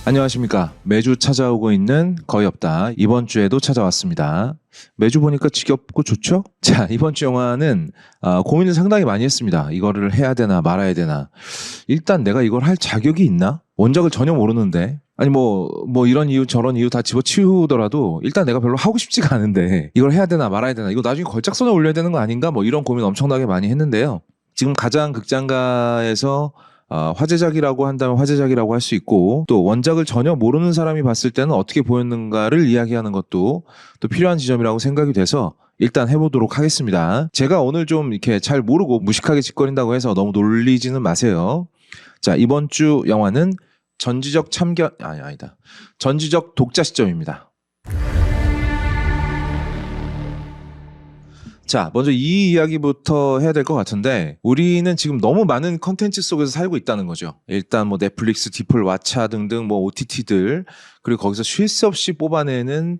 안녕하십니까. 매주 찾아오고 있는 거의 없다. 이번 주에도 찾아왔습니다. 매주 보니까 지겹고 좋죠? 자, 이번 주 영화는 고민을 상당히 많이 했습니다. 이거를 해야 되나 말아야 되나. 일단 내가 이걸 할 자격이 있나? 원작을 전혀 모르는데. 아니 뭐 이런 이유 저런 이유 다 집어치우더라도 일단 내가 별로 하고 싶지가 않은데 이걸 해야 되나 말아야 되나. 이거 나중에 걸작선에 올려야 되는 거 아닌가? 뭐 이런 고민 엄청나게 많이 했는데요. 지금 가장 극장가에서 화제작이라고 한다면 화제작이라고 할 수 있고, 또 원작을 전혀 모르는 사람이 봤을 때는 어떻게 보였는가를 이야기하는 것도 또 필요한 지점이라고 생각이 돼서 일단 해보도록 하겠습니다. 제가 오늘 좀 이렇게 잘 모르고 무식하게 짓거린다고 해서 너무 놀리지는 마세요. 자, 이번 주 영화는 전지적 독자 시점입니다. 자, 먼저 이 이야기부터 해야 될 것 같은데, 우리는 지금 너무 많은 컨텐츠 속에서 살고 있다는 거죠. 일단 뭐 넷플릭스, 디플, 왓챠 등등 뭐 OTT들, 그리고 거기서 쉴 새 없이 뽑아내는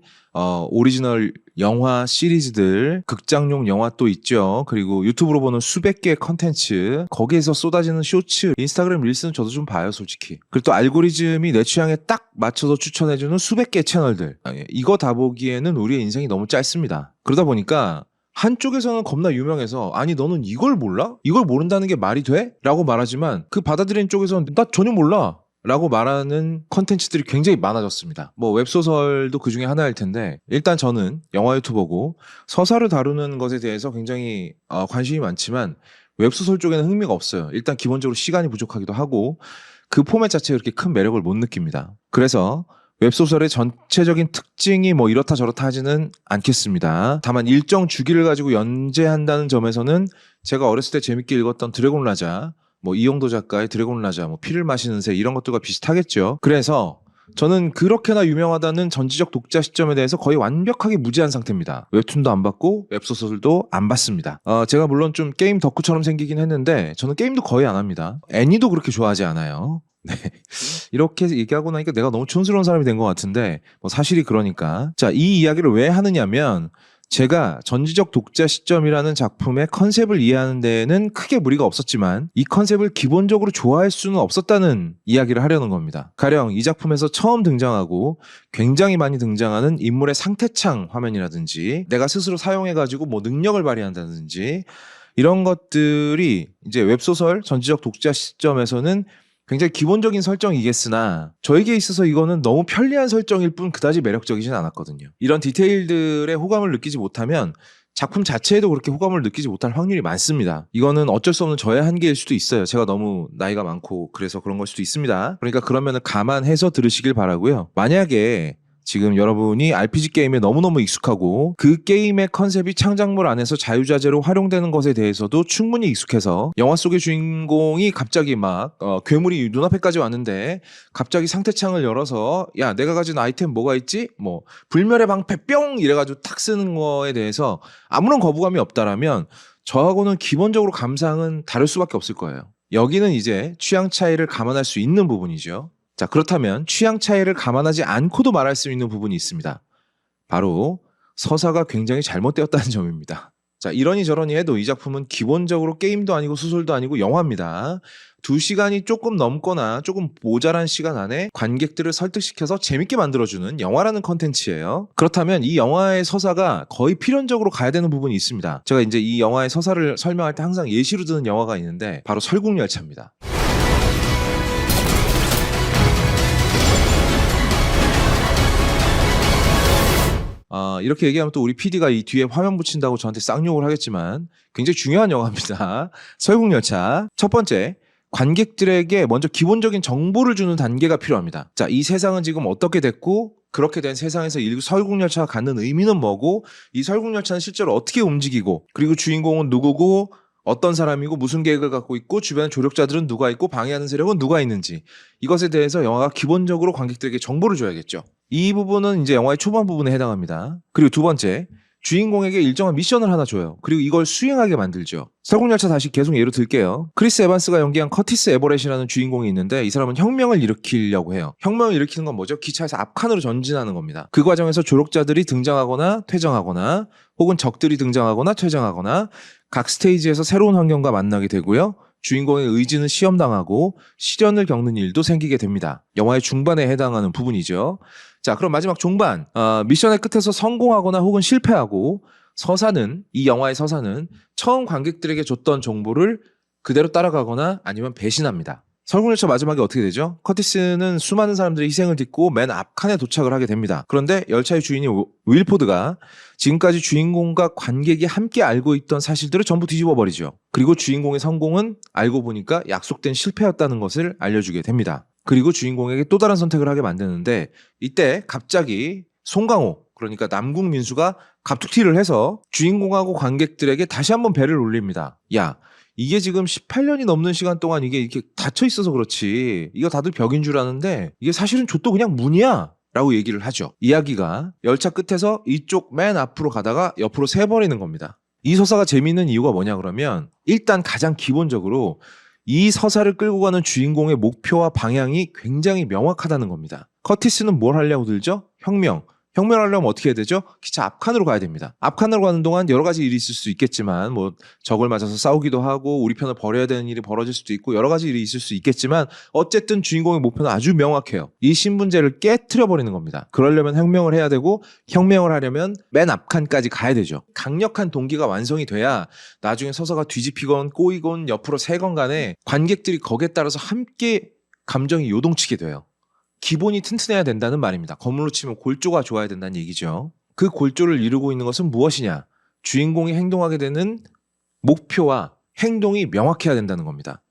오리지널 영화 시리즈들, 극장용 영화 또 있죠. 그리고 유튜브로 보는 수백 개의 컨텐츠, 거기에서 쏟아지는 쇼츠, 인스타그램 릴스는 저도 좀 봐요, 솔직히. 그리고 또 알고리즘이 내 취향에 딱 맞춰서 추천해주는 수백 개의 채널들. 이거 다 보기에는 우리의 인생이 너무 짧습니다. 그러다 보니까 한쪽에서는 겁나 유명해서 아니 너는 이걸 몰라? 이걸 모른다는 게 말이 돼? 라고 말하지만 그 받아들이는 쪽에서는 나 전혀 몰라 라고 말하는 컨텐츠들이 굉장히 많아졌습니다. 뭐 웹소설도 그 중에 하나일 텐데, 일단 저는 영화 유튜버고 서사를 다루는 것에 대해서 굉장히 관심이 많지만 웹소설 쪽에는 흥미가 없어요. 일단 기본적으로 시간이 부족하기도 하고 그 포맷 자체가 그렇게 큰 매력을 못 느낍니다. 그래서 웹소설의 전체적인 특징이 뭐 이렇다 저렇다 하지는 않겠습니다. 다만 일정 주기를 가지고 연재한다는 점에서는 제가 어렸을 때 재밌게 읽었던 드래곤 라자, 뭐 이용도 작가의 드래곤 라자, 뭐 피를 마시는 새 이런 것들과 비슷하겠죠. 그래서 저는 그렇게나 유명하다는 전지적 독자 시점에 대해서 거의 완벽하게 무지한 상태입니다. 웹툰도 안 봤고 웹소설도 안 봤습니다. 제가 물론 좀 게임 덕후처럼 생기긴 했는데 저는 게임도 거의 안 합니다. 애니도 그렇게 좋아하지 않아요. 네. 이렇게 얘기하고 나니까 내가 너무 촌스러운 사람이 된 것 같은데 뭐 사실이 그러니까. 자, 이 이야기를 왜 하느냐면 제가 전지적 독자 시점이라는 작품의 컨셉을 이해하는 데에는 크게 무리가 없었지만 이 컨셉을 기본적으로 좋아할 수는 없었다는 이야기를 하려는 겁니다. 가령 이 작품에서 처음 등장하고 굉장히 많이 등장하는 인물의 상태창 화면이라든지 내가 스스로 사용해가지고 뭐 능력을 발휘한다든지 이런 것들이 이제 웹소설 전지적 독자 시점에서는 굉장히 기본적인 설정이겠으나 저에게 있어서 이거는 너무 편리한 설정일 뿐 그다지 매력적이진 않았거든요. 이런 디테일들의 호감을 느끼지 못하면 작품 자체에도 그렇게 호감을 느끼지 못할 확률이 많습니다. 이거는 어쩔 수 없는 저의 한계일 수도 있어요. 제가 너무 나이가 많고 그래서 그런 걸 수도 있습니다. 그러니까 그러면은 감안해서 들으시길 바라고요. 만약에 지금 여러분이 RPG 게임에 너무너무 익숙하고 그 게임의 컨셉이 창작물 안에서 자유자재로 활용되는 것에 대해서도 충분히 익숙해서 영화 속의 주인공이 갑자기 막 괴물이 눈앞에까지 왔는데 갑자기 상태창을 열어서 야 내가 가진 아이템 뭐가 있지? 뭐 불멸의 방패 뿅 이래가지고 탁 쓰는 거에 대해서 아무런 거부감이 없다라면 저하고는 기본적으로 감상은 다를 수밖에 없을 거예요. 여기는 이제 취향 차이를 감안할 수 있는 부분이죠. 자, 그렇다면 취향 차이를 감안하지 않고도 말할 수 있는 부분이 있습니다. 바로 서사가 굉장히 잘못되었다는 점입니다. 자, 이러니 저러니 해도 이 작품은 기본적으로 게임도 아니고 소설도 아니고 영화입니다. 2시간이 조금 넘거나 조금 모자란 시간 안에 관객들을 설득시켜서 재밌게 만들어주는 영화라는 컨텐츠예요. 그렇다면 이 영화의 서사가 거의 필연적으로 가야 되는 부분이 있습니다. 제가 이제 이 영화의 서사를 설명할 때 항상 예시로 드는 영화가 있는데 바로 설국열차입니다. 이렇게 얘기하면 또 우리 PD가 이 뒤에 화면 붙인다고 저한테 쌍욕을 하겠지만 굉장히 중요한 영화입니다. 설국열차. 첫 번째, 관객들에게 먼저 기본적인 정보를 주는 단계가 필요합니다. 자, 이 세상은 지금 어떻게 됐고 그렇게 된 세상에서 이 설국열차가 갖는 의미는 뭐고 이 설국열차는 실제로 어떻게 움직이고 그리고 주인공은 누구고 어떤 사람이고 무슨 계획을 갖고 있고 주변 조력자들은 누가 있고 방해하는 세력은 누가 있는지 이것에 대해서 영화가 기본적으로 관객들에게 정보를 줘야겠죠. 이 부분은 이제 영화의 초반 부분에 해당합니다. 그리고 두 번째, 주인공에게 일정한 미션을 하나 줘요. 그리고 이걸 수행하게 만들죠. 설국열차 다시 계속 예로 들게요. 크리스 에반스가 연기한 커티스 에버렛이라는 주인공이 있는데 이 사람은 혁명을 일으키려고 해요. 혁명을 일으키는 건 뭐죠? 기차에서 앞칸으로 전진하는 겁니다. 그 과정에서 조력자들이 등장하거나 퇴장하거나 혹은 적들이 등장하거나 퇴장하거나 각 스테이지에서 새로운 환경과 만나게 되고요. 주인공의 의지는 시험당하고 시련을 겪는 일도 생기게 됩니다. 영화의 중반에 해당하는 부분이죠. 자, 그럼 마지막 종반. 미션의 끝에서 성공하거나 혹은 실패하고 이 영화의 서사는 처음 관객들에게 줬던 정보를 그대로 따라가거나 아니면 배신합니다. 설국열차 마지막에 어떻게 되죠? 커티스는 수많은 사람들의 희생을 딛고 맨 앞칸에 도착을 하게 됩니다. 그런데 열차의 주인이 윌포드가 지금까지 주인공과 관객이 함께 알고 있던 사실들을 전부 뒤집어 버리죠. 그리고 주인공의 성공은 알고 보니까 약속된 실패였다는 것을 알려주게 됩니다. 그리고 주인공에게 또 다른 선택을 하게 만드는데 이때 갑자기 송강호, 그러니까 남궁 민수가 갑툭튀를 해서 주인공하고 관객들에게 다시 한번 배를 올립니다. 야, 이게 지금 18년이 넘는 시간 동안 이게 이렇게 닫혀 있어서 그렇지. 이거 다들 벽인 줄 아는데 이게 사실은 좆도 그냥 문이야. 라고 얘기를 하죠. 이야기가 열차 끝에서 이쪽 맨 앞으로 가다가 옆으로 새버리는 겁니다. 이 서사가 재미있는 이유가 뭐냐 그러면 일단 가장 기본적으로 이 서사를 끌고 가는 주인공의 목표와 방향이 굉장히 명확하다는 겁니다. 커티스는 뭘 하려고 들죠? 혁명하려면 어떻게 해야 되죠? 기차 앞칸으로 가야 됩니다. 앞칸으로 가는 동안 여러 가지 일이 있을 수 있겠지만 뭐 적을 맞아서 싸우기도 하고 우리 편을 버려야 되는 일이 벌어질 수도 있고 여러 가지 일이 있을 수 있겠지만 어쨌든 주인공의 목표는 아주 명확해요. 이 신분제를 깨트려 버리는 겁니다. 그러려면 혁명을 해야 되고 혁명을 하려면 맨 앞칸까지 가야 되죠. 강력한 동기가 완성이 돼야 나중에 서사가 뒤집히건 꼬이건 옆으로 새건 간에 관객들이 거기에 따라서 함께 감정이 요동치게 돼요. 기본이 튼튼해야 된다는 말입니다. 건물로 치면 골조가 좋아야 된다는 얘기죠. 그 골조를 이루고 있는 것은 무엇이냐? 주인공이 행동하게 되는 목표와 행동이 명확해야 된다는 겁니다.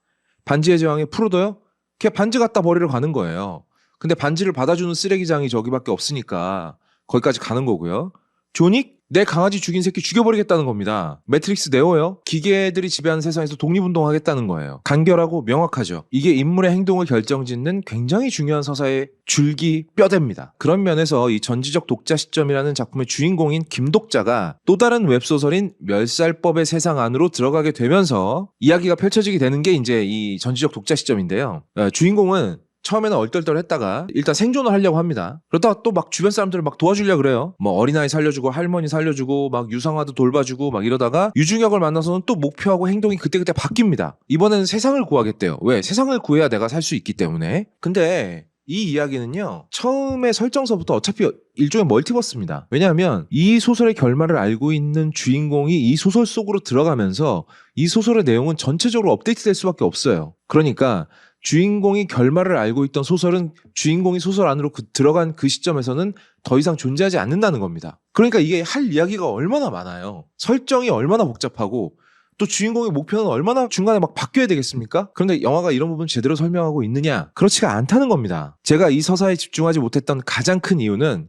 반지의 제왕의 프로도요? 걔 반지 갖다 버리러 가는 거예요. 근데 반지를 받아주는 쓰레기장이 저기밖에 없으니까 거기까지 가는 거고요. 조닉? 내 강아지 죽인 새끼 죽여버리겠다는 겁니다. 매트릭스 네오요? 기계들이 지배하는 세상에서 독립운동하겠다는 거예요. 간결하고 명확하죠. 이게 인물의 행동을 결정짓는 굉장히 중요한 서사의 줄기 뼈대입니다. 그런 면에서 이 전지적 독자 시점이라는 작품의 주인공인 김독자가 또 다른 웹소설인 멸살법의 세상 안으로 들어가게 되면서 이야기가 펼쳐지게 되는 게 이제 이 전지적 독자 시점인데요. 주인공은 처음에는 얼떨떨했다가 일단 생존을 하려고 합니다. 그러다가 또 막 주변 사람들을 막 도와주려고 그래요. 뭐 어린아이 살려주고 할머니 살려주고 막 유상화도 돌봐주고 막 이러다가 유중혁을 만나서는 또 목표하고 행동이 그때그때 바뀝니다. 이번에는 세상을 구하겠대요. 왜? 세상을 구해야 내가 살 수 있기 때문에. 근데 이 이야기는요, 처음에 설정서부터 어차피 일종의 멀티버스입니다. 왜냐하면 이 소설의 결말을 알고 있는 주인공이 이 소설 속으로 들어가면서 이 소설의 내용은 전체적으로 업데이트될 수밖에 없어요. 그러니까 주인공이 결말을 알고 있던 소설은 주인공이 소설 안으로 들어간 그 시점에서는 더 이상 존재하지 않는다는 겁니다. 그러니까 이게 할 이야기가 얼마나 많아요. 설정이 얼마나 복잡하고 또 주인공의 목표는 얼마나 중간에 막 바뀌어야 되겠습니까? 그런데 영화가 이런 부분 제대로 설명하고 있느냐? 그렇지가 않다는 겁니다. 제가 이 서사에 집중하지 못했던 가장 큰 이유는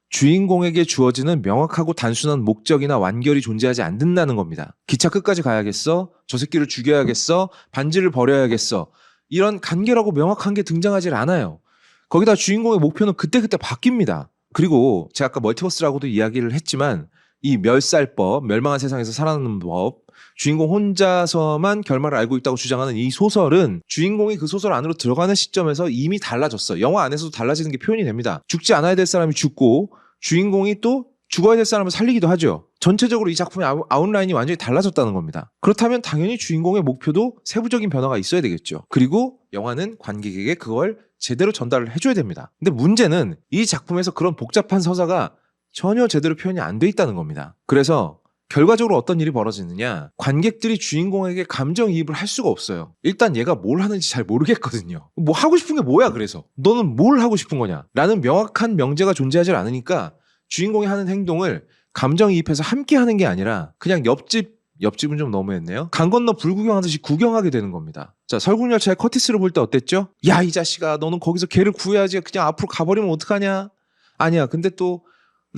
주인공에게 주어지는 명확하고 단순한 목적이나 완결이 존재하지 않는다는 겁니다. 기차 끝까지 가야겠어? 저 새끼를 죽여야겠어? 반지를 버려야겠어? 이런 간결하고 명확한 게 등장하지 않아요. 거기다 주인공의 목표는 그때그때 바뀝니다. 그리고 제가 아까 멀티버스라고도 이야기를 했지만 이 멸살법, 멸망한 세상에서 살아남는 법, 주인공 혼자서만 결말을 알고 있다고 주장하는 이 소설은 주인공이 그 소설 안으로 들어가는 시점에서 이미 달라졌어요. 영화 안에서도 달라지는 게 표현이 됩니다. 죽지 않아야 될 사람이 죽고 주인공이 또 죽어야 될 사람을 살리기도 하죠. 전체적으로 이 작품의 아웃라인이 완전히 달라졌다는 겁니다. 그렇다면 당연히 주인공의 목표도 세부적인 변화가 있어야 되겠죠. 그리고 영화는 관객에게 그걸 제대로 전달을 해줘야 됩니다. 근데 문제는 이 작품에서 그런 복잡한 서사가 전혀 제대로 표현이 안 돼 있다는 겁니다. 그래서 결과적으로 어떤 일이 벌어지느냐, 관객들이 주인공에게 감정이입을 할 수가 없어요. 일단 얘가 뭘 하는지 잘 모르겠거든요. 뭐 하고 싶은 게 뭐야 그래서? 너는 뭘 하고 싶은 거냐? 라는 명확한 명제가 존재하지 않으니까 주인공이 하는 행동을 감정이입해서 함께 하는 게 아니라 그냥 옆집은 좀 너무했네요. 강 건너 불구경하듯이 구경하게 되는 겁니다. 자, 설국열차의 커티스를 볼 때 어땠죠? 야, 이 자식아, 너는 거기서 걔를 구해야지. 그냥 앞으로 가버리면 어떡하냐? 아니야. 근데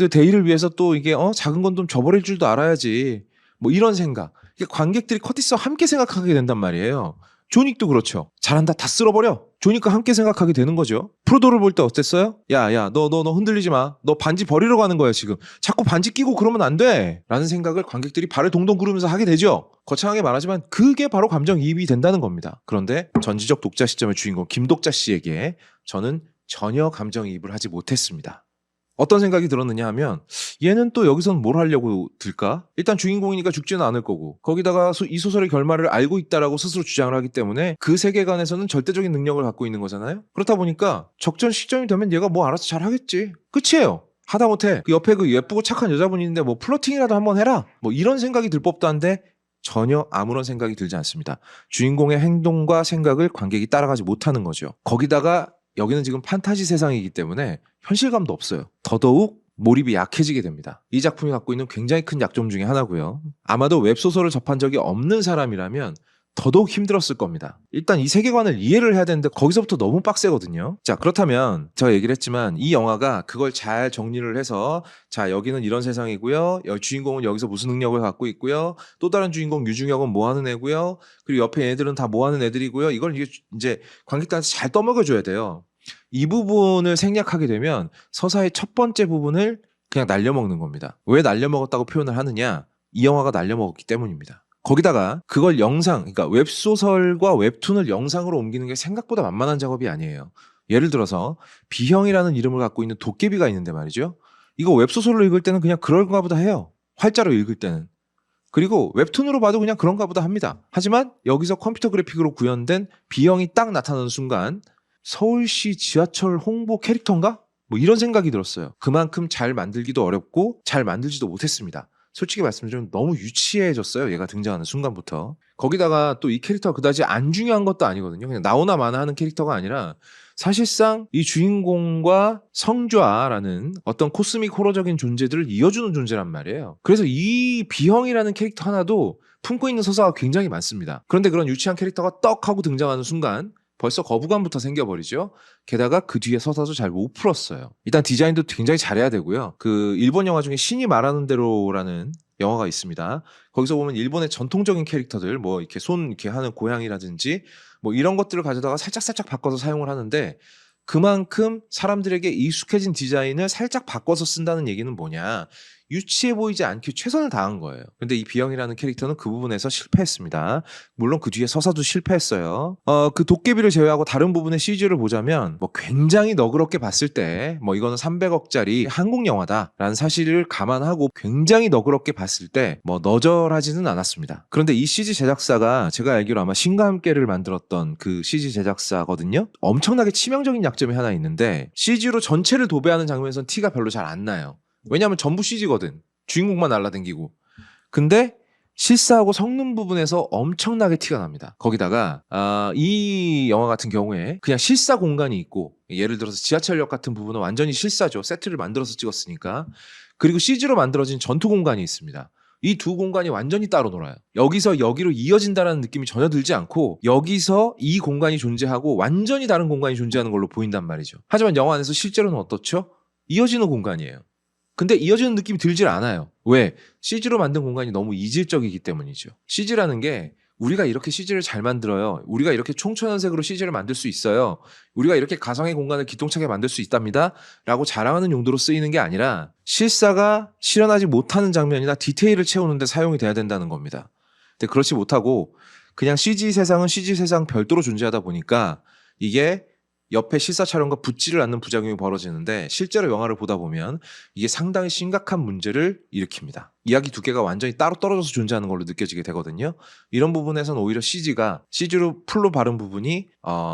대의를 위해서 또 이게 작은 건 좀 줘버릴 줄도 알아야지. 뭐 이런 생각. 이게 관객들이 커티스와 함께 생각하게 된단 말이에요. 조닉도 그렇죠. 잘한다, 다 쓸어버려. 조닉과 함께 생각하게 되는 거죠. 프로도를 볼 때 어땠어요? 야, 너 흔들리지 마. 너 반지 버리러 가는 거야, 지금. 자꾸 반지 끼고 그러면 안 돼. 라는 생각을 관객들이 발을 동동 구르면서 하게 되죠. 거창하게 말하지만 그게 바로 감정이입이 된다는 겁니다. 그런데 전지적 독자 시점의 주인공 김독자 씨에게 저는 전혀 감정이입을 하지 못했습니다. 어떤 생각이 들었느냐 하면 얘는 또 여기선 뭘 하려고 들까? 일단 주인공이니까 죽지는 않을 거고 거기다가 이 소설의 결말을 알고 있다라고 스스로 주장을 하기 때문에 그 세계관에서는 절대적인 능력을 갖고 있는 거잖아요. 그렇다 보니까 적전 시점이 되면 얘가 뭐 알아서 잘 하겠지. 끝이에요. 하다못해 그 옆에 그 예쁘고 착한 여자분이 있는데 뭐 플러팅이라도 한번 해라. 뭐 이런 생각이 들 법도 한데 전혀 아무런 생각이 들지 않습니다. 주인공의 행동과 생각을 관객이 따라가지 못하는 거죠. 거기다가 여기는 지금 판타지 세상이기 때문에 현실감도 없어요. 더더욱 몰입이 약해지게 됩니다. 이 작품이 갖고 있는 굉장히 큰 약점 중에 하나고요. 아마도 웹소설을 접한 적이 없는 사람이라면 더더욱 힘들었을 겁니다. 일단 이 세계관을 이해를 해야 되는데 거기서부터 너무 빡세거든요. 자, 그렇다면 제가 얘기를 했지만 이 영화가 그걸 잘 정리를 해서 자, 여기는 이런 세상이고요. 주인공은 여기서 무슨 능력을 갖고 있고요. 또 다른 주인공 유중혁은 뭐 하는 애고요. 그리고 옆에 애들은 다 뭐 하는 애들이고요. 이걸 이제 관객들한테 잘 떠먹여줘야 돼요. 이 부분을 생략하게 되면 서사의 첫 번째 부분을 그냥 날려먹는 겁니다. 왜 날려먹었다고 표현을 하느냐? 이 영화가 날려먹었기 때문입니다. 거기다가 그걸 영상, 그러니까 웹소설과 웹툰을 영상으로 옮기는 게 생각보다 만만한 작업이 아니에요. 예를 들어서 비형이라는 이름을 갖고 있는 도깨비가 있는데 말이죠. 이거 웹소설로 읽을 때는 그냥 그런가 보다 해요. 활자로 읽을 때는. 그리고 웹툰으로 봐도 그냥 그런가 보다 합니다. 하지만 여기서 컴퓨터 그래픽으로 구현된 비형이 딱 나타나는 순간 서울시 지하철 홍보 캐릭터인가? 뭐 이런 생각이 들었어요. 그만큼 잘 만들기도 어렵고 잘 만들지도 못했습니다. 솔직히 말씀드리면 너무 유치해졌어요. 얘가 등장하는 순간부터. 거기다가 또 이 캐릭터가 그다지 안 중요한 것도 아니거든요. 그냥 나오나 마나 하는 캐릭터가 아니라 사실상 이 주인공과 성좌라는 어떤 코스믹 호러적인 존재들을 이어주는 존재란 말이에요. 그래서 이 비형이라는 캐릭터 하나도 품고 있는 서사가 굉장히 많습니다. 그런데 그런 유치한 캐릭터가 떡 하고 등장하는 순간 벌써 거부감부터 생겨버리죠. 게다가 그 뒤에 서사도 잘 못 풀었어요. 일단 디자인도 굉장히 잘해야 되고요. 그 일본 영화 중에 신이 말하는 대로라는 영화가 있습니다. 거기서 보면 일본의 전통적인 캐릭터들 뭐 이렇게 손 이렇게 하는 고양이라든지 뭐 이런 것들을 가져다가 살짝 바꿔서 사용을 하는데 그만큼 사람들에게 익숙해진 디자인을 살짝 바꿔서 쓴다는 얘기는 뭐냐? 유치해 보이지 않게 최선을 다한 거예요. 근데 이 비형이라는 캐릭터는 그 부분에서 실패했습니다. 물론 그 뒤에 서사도 실패했어요. 그 도깨비를 제외하고 다른 부분의 CG를 보자면 뭐 굉장히 너그럽게 봤을 때 뭐 이거는 300억짜리 한국 영화다라는 사실을 감안하고 굉장히 너그럽게 봤을 때 뭐 너절하지는 않았습니다. 그런데 이 CG 제작사가 제가 알기로 아마 신과 함께를 만들었던 그 CG 제작사거든요. 엄청나게 치명적인 약점이 하나 있는데 CG로 전체를 도배하는 장면에선 티가 별로 잘 안 나요. 왜냐하면 전부 CG거든. 주인공만 날라다니고. 근데 실사하고 섞는 부분에서 엄청나게 티가 납니다. 거기다가 이 영화 같은 경우에 그냥 실사 공간이 있고 예를 들어서 지하철역 같은 부분은 완전히 실사죠. 세트를 만들어서 찍었으니까. 그리고 CG로 만들어진 전투 공간이 있습니다. 이 두 공간이 완전히 따로 놀아요. 여기서 여기로 이어진다는 느낌이 전혀 들지 않고 여기서 이 공간이 존재하고 완전히 다른 공간이 존재하는 걸로 보인단 말이죠. 하지만 영화 안에서 실제로는 어떻죠? 이어지는 공간이에요. 근데 이어지는 느낌이 들질 않아요. 왜? CG로 만든 공간이 너무 이질적이기 때문이죠. CG라는 게 우리가 이렇게 CG를 잘 만들어요. 우리가 이렇게 총천연색으로 CG를 만들 수 있어요. 우리가 이렇게 가상의 공간을 기똥차게 만들 수 있답니다. 라고 자랑하는 용도로 쓰이는 게 아니라 실사가 실현하지 못하는 장면이나 디테일을 채우는 데 사용이 돼야 된다는 겁니다. 근데 그렇지 못하고 그냥 CG 세상은 CG 세상 별도로 존재하다 보니까 이게 옆에 실사 촬영과 붙지를 않는 부작용이 벌어지는데 실제로 영화를 보다 보면 이게 상당히 심각한 문제를 일으킵니다. 이야기 두께가 완전히 따로 떨어져서 존재하는 걸로 느껴지게 되거든요. 이런 부분에서는 오히려 CG로 풀로 바른 부분이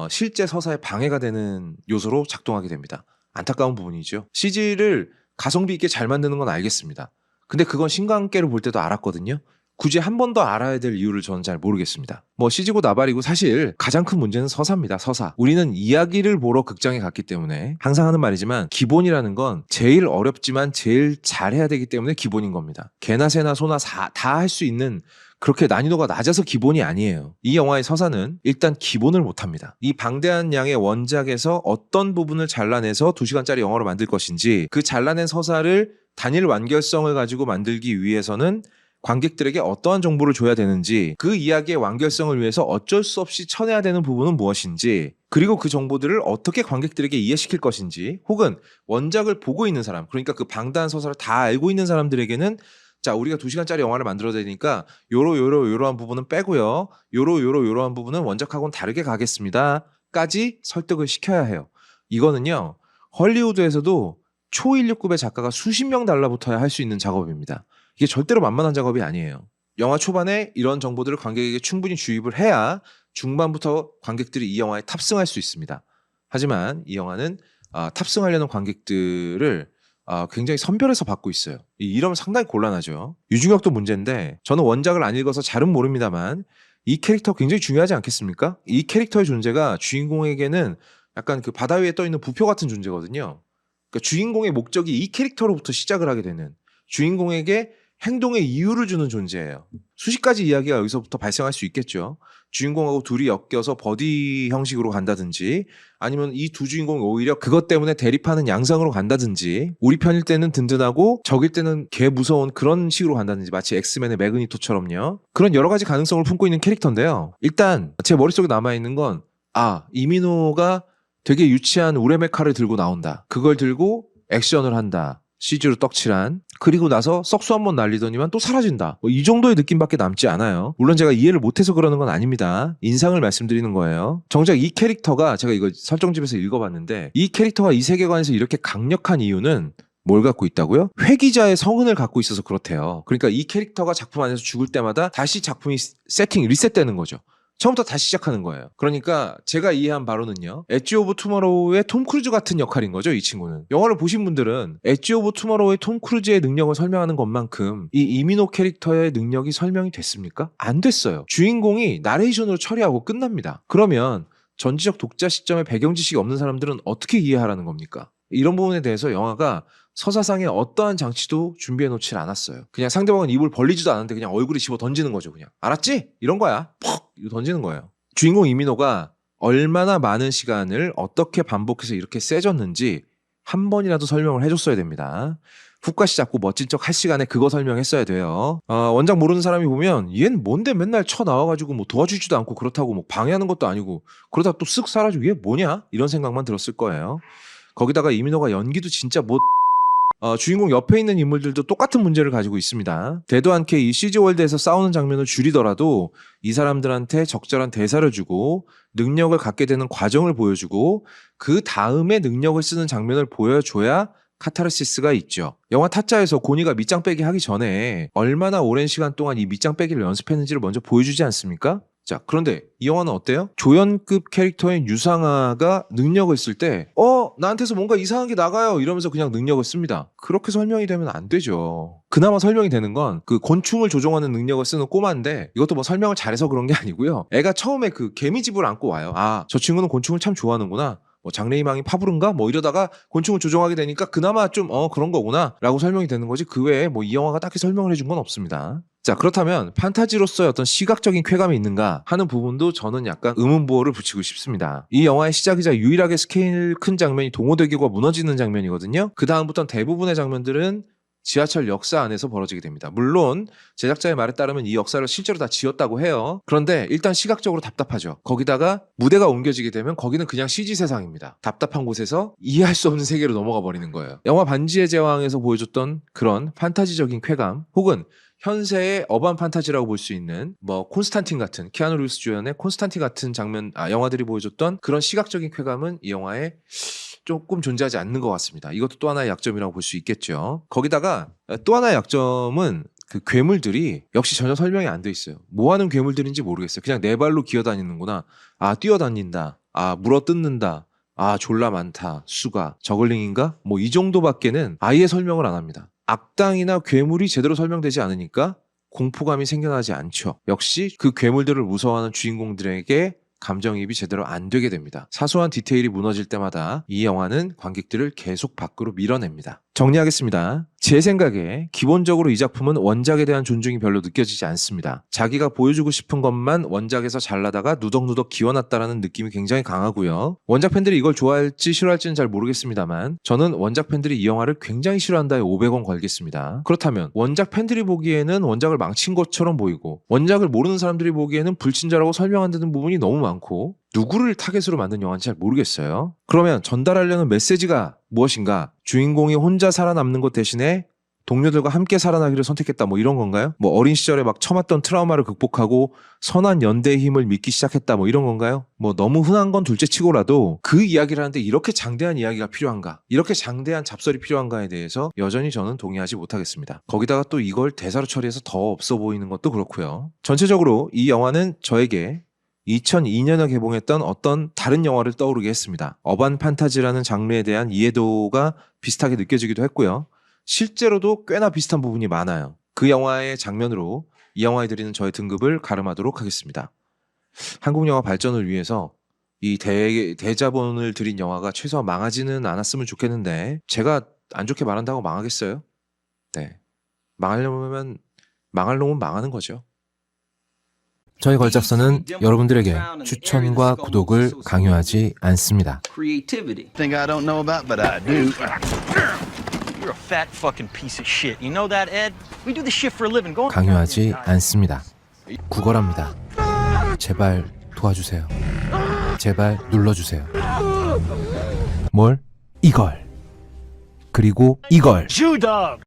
실제 서사에 방해가 되는 요소로 작동하게 됩니다. 안타까운 부분이죠. CG를 가성비 있게 잘 만드는 건 알겠습니다. 근데 그건 신과 함께를 볼 때도 알았거든요. 굳이 한 번 더 알아야 될 이유를 저는 잘 모르겠습니다. 뭐 CG고 나발이고 사실 가장 큰 문제는 서사입니다. 서사. 우리는 이야기를 보러 극장에 갔기 때문에 항상 하는 말이지만 기본이라는 건 제일 어렵지만 제일 잘해야 되기 때문에 기본인 겁니다. 개나 새나 소나 다 할 수 있는 그렇게 난이도가 낮아서 기본이 아니에요. 이 영화의 서사는 일단 기본을 못합니다. 이 방대한 양의 원작에서 어떤 부분을 잘라내서 2시간짜리 영화로 만들 것인지 그 잘라낸 서사를 단일 완결성을 가지고 만들기 위해서는 관객들에게 어떠한 정보를 줘야 되는지 그 이야기의 완결성을 위해서 어쩔 수 없이 쳐내야 되는 부분은 무엇인지 그리고 그 정보들을 어떻게 관객들에게 이해시킬 것인지 혹은 원작을 보고 있는 사람 그러니까 그 방대한 서사를 다 알고 있는 사람들에게는 자 우리가 2시간짜리 영화를 만들어야 되니까 요러한 부분은 빼고요 요러한 부분은 원작하고는 다르게 가겠습니다 까지 설득을 시켜야 해요. 이거는요 헐리우드에서도 초 1류급의 작가가 수십 명 달라붙어야 할 수 있는 작업입니다. 이게 절대로 만만한 작업이 아니에요. 영화 초반에 이런 정보들을 관객에게 충분히 주입을 해야 중반부터 관객들이 이 영화에 탑승할 수 있습니다. 하지만 이 영화는 탑승하려는 관객들을 굉장히 선별해서 받고 있어요. 이러면 상당히 곤란하죠. 유중혁도 문제인데 저는 원작을 안 읽어서 잘은 모릅니다만 이 캐릭터 굉장히 중요하지 않겠습니까? 이 캐릭터의 존재가 주인공에게는 약간 그 바다 위에 떠 있는 부표 같은 존재거든요. 그러니까 주인공의 목적이 이 캐릭터로부터 시작을 하게 되는, 주인공에게 행동의 이유를 주는 존재예요. 수십 가지 이야기가 여기서부터 발생할 수 있겠죠. 주인공하고 둘이 엮여서 버디 형식으로 간다든지, 아니면 이 두 주인공이 오히려 그것 때문에 대립하는 양상으로 간다든지, 우리 편일 때는 든든하고 적일 때는 개 무서운 그런 식으로 간다든지, 마치 엑스맨의 매그니토처럼요. 그런 여러 가지 가능성을 품고 있는 캐릭터인데요. 일단 제 머릿속에 남아있는 건 이민호가 되게 유치한 우레메 칼을 들고 나온다. 그걸 들고 액션을 한다. CG로 떡칠한. 그리고 나서 썩수 한번 날리더니만 또 사라진다. 이 정도의 느낌밖에 남지 않아요. 물론 제가 이해를 못해서 그러는 건 아닙니다. 인상을 말씀드리는 거예요. 정작 이 캐릭터가, 제가 이거 설정집에서 읽어봤는데, 이 캐릭터가 이 세계관에서 이렇게 강력한 이유는 뭘 갖고 있다고요? 회귀자의 성은을 갖고 있어서 그렇대요. 그러니까 이 캐릭터가 작품 안에서 죽을 때마다 다시 작품이 리셋되는 거죠. 처음부터 다시 시작하는 거예요. 그러니까 제가 이해한 바로는요, 엣지 오브 투모로우의 톰 크루즈 같은 역할인 거죠. 이 친구는. 영화를 보신 분들은 엣지 오브 투모로우의 톰 크루즈의 능력을 설명하는 것만큼 이 이민호 캐릭터의 능력이 설명이 됐습니까? 안 됐어요. 주인공이 나레이션으로 처리하고 끝납니다. 그러면 전지적 독자 시점에 배경 지식이 없는 사람들은 어떻게 이해하라는 겁니까? 이런 부분에 대해서 영화가 서사상의 어떠한 장치도 준비해 놓질 않았어요. 그냥 상대방은 입을 벌리지도 않았는데 그냥 얼굴에 집어 던지는 거죠. 그냥 알았지? 이런 거야. 퍽! 이거 던지는 거예요. 주인공 이민호가 얼마나 많은 시간을 어떻게 반복해서 이렇게 세졌는지 한 번이라도 설명을 해줬어야 됩니다. 훅가시 잡고 멋진 척 할 시간에 그거 설명했어야 돼요. 원작 모르는 사람이 보면 얘는 뭔데 맨날 쳐 나와가지고 뭐 도와주지도 않고 그렇다고 뭐 방해하는 것도 아니고 그러다 또 쓱 사라지고 얘 뭐냐? 이런 생각만 들었을 거예요. 거기다가 이민호가 연기도 진짜 주인공 옆에 있는 인물들도 똑같은 문제를 가지고 있습니다. 대도 않게 이 CG월드에서 싸우는 장면을 줄이더라도 이 사람들한테 적절한 대사를 주고 능력을 갖게 되는 과정을 보여주고 그 다음에 능력을 쓰는 장면을 보여줘야 카타르시스가 있죠. 영화 타짜에서 고니가 밑장 빼기 하기 전에 얼마나 오랜 시간 동안 이 밑장 빼기를 연습했는지를 먼저 보여주지 않습니까? 자, 그런데 이 영화는 어때요? 조연급 캐릭터인 유상아가 능력을 쓸 때 나한테서 뭔가 이상한 게 나가요 이러면서 그냥 능력을 씁니다. 그렇게 설명이 되면 안 되죠. 그나마 설명이 되는 건 그 곤충을 조종하는 능력을 쓰는 꼬마인데, 이것도 뭐 설명을 잘해서 그런 게 아니고요. 애가 처음에 그 개미집을 안고 와요. 저 친구는 곤충을 참 좋아하는구나. 뭐 장래희망이 파브른가? 뭐 이러다가 곤충을 조종하게 되니까 그나마 좀 그런 거구나 라고 설명이 되는 거지, 그 외에 뭐 이 영화가 딱히 설명을 해준 건 없습니다. 자, 그렇다면 판타지로서의 어떤 시각적인 쾌감이 있는가 하는 부분도 저는 약간 의문부호를 붙이고 싶습니다. 이 영화의 시작이자 유일하게 스케일 큰 장면이 동호대교가 무너지는 장면이거든요. 그 다음부터는 대부분의 장면들은 지하철 역사 안에서 벌어지게 됩니다. 물론 제작자의 말에 따르면 이 역사를 실제로 다 지었다고 해요. 그런데 일단 시각적으로 답답하죠. 거기다가 무대가 옮겨지게 되면 거기는 그냥 CG 세상입니다. 답답한 곳에서 이해할 수 없는 세계로 넘어가 버리는 거예요. 영화 반지의 제왕에서 보여줬던 그런 판타지적인 쾌감, 혹은 현세의 어반 판타지라고 볼 수 있는 뭐 콘스탄틴 같은, 키아누 리브스 주연의 콘스탄틴 같은 영화들이 보여줬던 그런 시각적인 쾌감은 이 영화에 조금 존재하지 않는 것 같습니다. 이것도 또 하나의 약점이라고 볼 수 있겠죠. 거기다가 또 하나의 약점은 그 괴물들이 역시 전혀 설명이 안 돼 있어요. 뭐 하는 괴물들인지 모르겠어요. 그냥 네 발로 기어다니는구나. 뛰어다닌다. 물어뜯는다. 졸라 많다. 수가. 저글링인가? 뭐 이 정도밖에는 아예 설명을 안 합니다. 악당이나 괴물이 제대로 설명되지 않으니까 공포감이 생겨나지 않죠. 역시 그 괴물들을 무서워하는 주인공들에게 감정이입이 제대로 안 되게 됩니다. 사소한 디테일이 무너질 때마다 이 영화는 관객들을 계속 밖으로 밀어냅니다. 정리하겠습니다. 제 생각에 기본적으로 이 작품은 원작에 대한 존중이 별로 느껴지지 않습니다. 자기가 보여주고 싶은 것만 원작에서 잘라다가 누덕누덕 기워놨다라는 느낌이 굉장히 강하고요. 원작 팬들이 이걸 좋아할지 싫어할지는 잘 모르겠습니다만 저는 원작 팬들이 이 영화를 굉장히 싫어한다에 500원 걸겠습니다. 그렇다면 원작 팬들이 보기에는 원작을 망친 것처럼 보이고, 원작을 모르는 사람들이 보기에는 불친절하고 설명 안 되는 부분이 너무 많고, 누구를 타겟으로 만든 영화인지 잘 모르겠어요. 그러면 전달하려는 메시지가 무엇인가? 주인공이 혼자 살아남는 것 대신에 동료들과 함께 살아나기를 선택했다 뭐 이런 건가요? 뭐 어린 시절에 막 처맞던 트라우마를 극복하고 선한 연대의 힘을 믿기 시작했다 뭐 이런 건가요? 뭐 너무 흔한 건 둘째치고라도 그 이야기를 하는데 이렇게 장대한 이야기가 필요한가? 이렇게 장대한 잡설이 필요한가에 대해서 여전히 저는 동의하지 못하겠습니다. 거기다가 또 이걸 대사로 처리해서 더 없어 보이는 것도 그렇고요. 전체적으로 이 영화는 저에게 2002년에 개봉했던 어떤 다른 영화를 떠오르게 했습니다. 어반 판타지라는 장르에 대한 이해도가 비슷하게 느껴지기도 했고요. 실제로도 꽤나 비슷한 부분이 많아요. 그 영화의 장면으로 이 영화에 드리는 저의 등급을 가름하도록 하겠습니다. 한국 영화 발전을 위해서 이 대자본을 들인 영화가 최소한 망하지는 않았으면 좋겠는데 제가 안 좋게 말한다고 망하겠어요? 네. 망할 놈은 망하는 거죠. 저희 걸작서는 여러분들에게 추천과 구독을 강요하지 않습니다. Thing I don't know about, but I do. You're a fat fucking piece of shit. You know that, Ed? We do this shit for a living. Go on. 강요하지 않습니다. 구걸합니다. 제발 도와주세요. 제발 눌러주세요. 뭘? 이걸. 그리고 이걸. Shoe dog.